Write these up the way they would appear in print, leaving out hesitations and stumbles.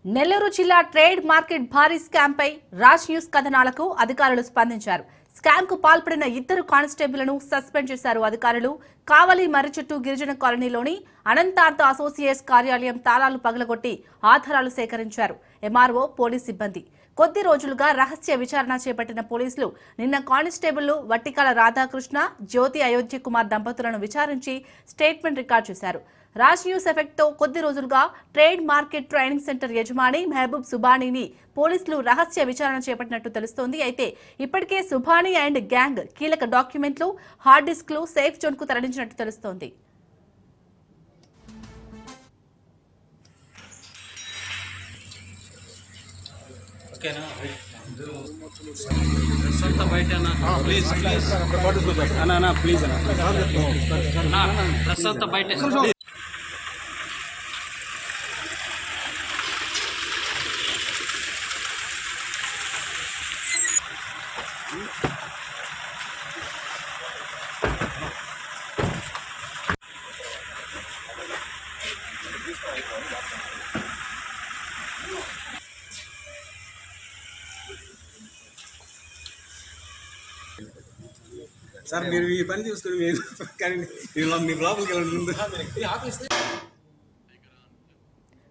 నెల్లూరు జిల్లా trade market భారీ scam పై Raj news కథనాలకు అధికారులు స్పందించారు. స్కామ్ కు పాల్పడిన ఇద్దరు కానిస్టేబుల్లను సస్పెండ్ చేశారు అధికారులు. కావలి మర్రిచెట్టు గిరిజన కాలనీలోని అనంతార్థ అసోసియేట్స్ కార్యాలయం తాళాలు పగలగొట్టి ఆధారాలు సేకరించారు ఎంఆర్ఓ పోలీస్ సిబ్బంది. కొద్ది రోజులుగా రహస్య విచారణ చేపట్టిన పోలీసులు నిన్న కానిస్టేబుల్ వట్టికాల రాధాకృష్ణ, జ్యోతి అయోధ్య కుమార్ దంపతులను విచారించి స్టేట్మెంట్ రికార్డు చేశారు. రాజ్ న్యూస్ ఎఫెక్ట్ తో కొద్ది రోజులుగా ట్రేడ్ మార్కెట్ ట్రైనింగ్ సెంటర్ యజమాని మెహబూబ్ సుబానీని పోలీసులు రహస్య విచారణ చేపట్టినట్టు తెలుస్తోంది. అయితే ఇప్పటికే సుబానీ అండ్ గ్యాంగ్ కీలక డాక్యుమెంట్లు, హార్డ్ డిస్క్లు సేఫ్ జోన్ కు తరలించినట్టు తెలుస్తోంది. సార్ మీరు ఈ పని చూసుకుని మీరు లోపలికి వెళ్ళండి.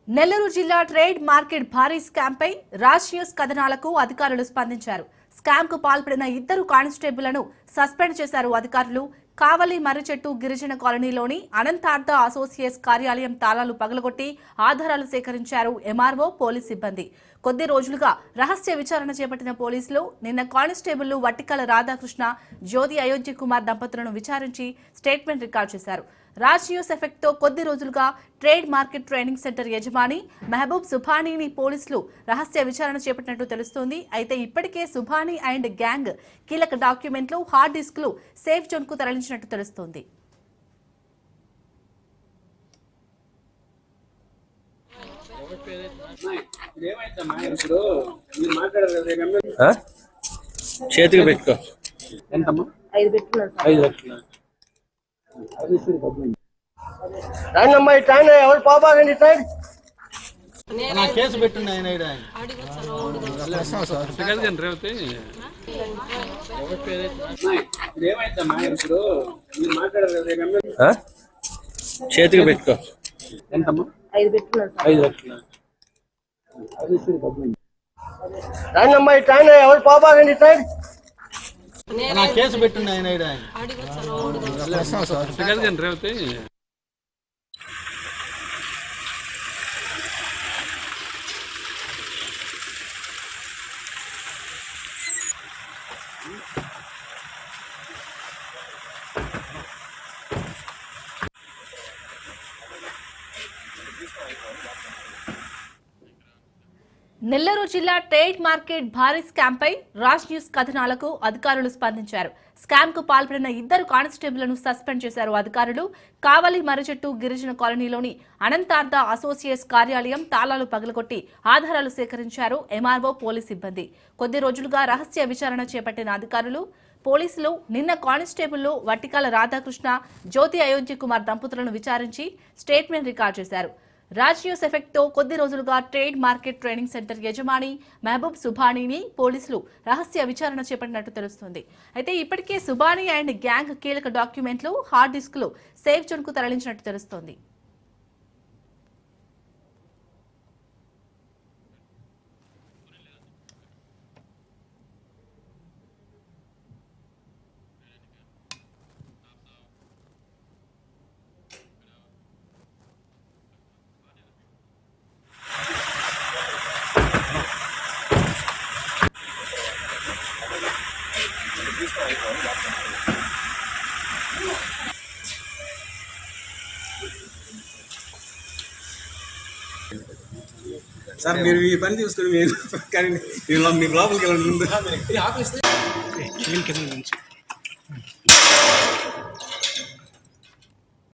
నెల్లూరు జిల్లా ట్రేడ్ మార్కెట్ భారీ స్కామ్ పై రాజ్ న్యూస్ కథనాలకు అధికారులు స్పందించారు. స్కామ్ కు పాల్పడిన ఇద్దరు కానిస్టేబుల్లను సస్పెండ్ చేశారు అధికారులు. కావలి మర్రిచెట్టు గిరిజన కాలనీలోని అనంతార్థ అసోసియేట్స్ కార్యాలయం తాళాలు పగలగొట్టి ఆధారాలు సేకరించారు ఎంఆర్ఓ పోలీస్ సిబ్బంది. కొద్ది రోజులుగా రహస్య విచారణ చేపట్టిన పోలీసులు నిన్న కానిస్టేబుల్ వట్టికాల రాధాకృష్ణ, జ్యోతి అయోధ్య కుమార్ దంపతులను విచారించి స్టేట్మెంట్ రికార్డు చేశారు. రాజ్ న్యూస్ ఎఫెక్ట్ తో కొద్ది రోజులుగా ట్రేడ్ మార్కెట్ ట్రైనింగ్ సెంటర్ యజమాని మెహబూబ్ సుబానీని పోలీసులు రహస్య విచారణ చేపట్టినట్టు తెలుస్తోంది. అయితే ఇప్పటికే సుబానీ అండ్ గ్యాంగ్ కీలక డాక్యుమెంట్లు, హార్డ్ డిస్క్లు సేఫ్ జోన్ కు తరలించినట్టు తెలుస్తోంది. చేతికి పెట్టుకో. రాండమ్మా ట్రైన్ ఎవరు పోబాగండి ట్రైన్ కేసు పెట్టున్నాయి. చేతికి పెట్టుకో. రాండమ్మా ట్రైన్ ఎవరు పోబాగండి ట్రైన్ కేసు పెట్టున్నాయి. రేవతి నెల్లూరు జిల్లా ట్రేడ్ మార్కెట్ భారీ స్కామ్ పై రాజ్ న్యూస్ కథనాలకు అధికారులు స్పందించారు. స్కామ్ కు పాల్పడిన ఇద్దరు కానిస్టేబుల్లను సస్పెండ్ చేశారు అధికారులు. కావలి మర్రిచెట్టు గిరిజన కాలనీలోని అనంతార్థ అసోసియేట్స్ కార్యాలయం తాళాలు పగలగొట్టి ఆధారాలు సేకరించారు ఎంఆర్ఓ పోలీస్ సిబ్బంది. కొద్ది రోజులుగా రహస్య విచారణ చేపట్టిన అధికారులు పోలీసులు నిన్న కానిస్టేబుల్ వట్టికాల రాధాకృష్ణ, జ్యోతి అయోధ్య కుమార్ దంపతులను విచారించి స్టేట్మెంట్ రికార్డు చేశారు. రాజ్ న్యూస్ ఎఫెక్ట్ తో కొద్ది రోజులుగా ట్రేడ్ మార్కెట్ ట్రైనింగ్ సెంటర్ యజమాని మెహబూబ్ సుబానీని పోలీసులు రహస్య విచారణ చేపట్టినట్టు తెలుస్తుంది. అయితే ఇప్పటికే సుబానీ అండ్ గ్యాంగ్ కీలక డాక్యుమెంట్లు, హార్డ్ డిస్క్లు సేఫ్ జోన్ కు తరలించినట్టు తెలుస్తోంది. సార్ మీరు ఈ పని చూసుకుని మీరు లోపలికి వెళ్ళండి.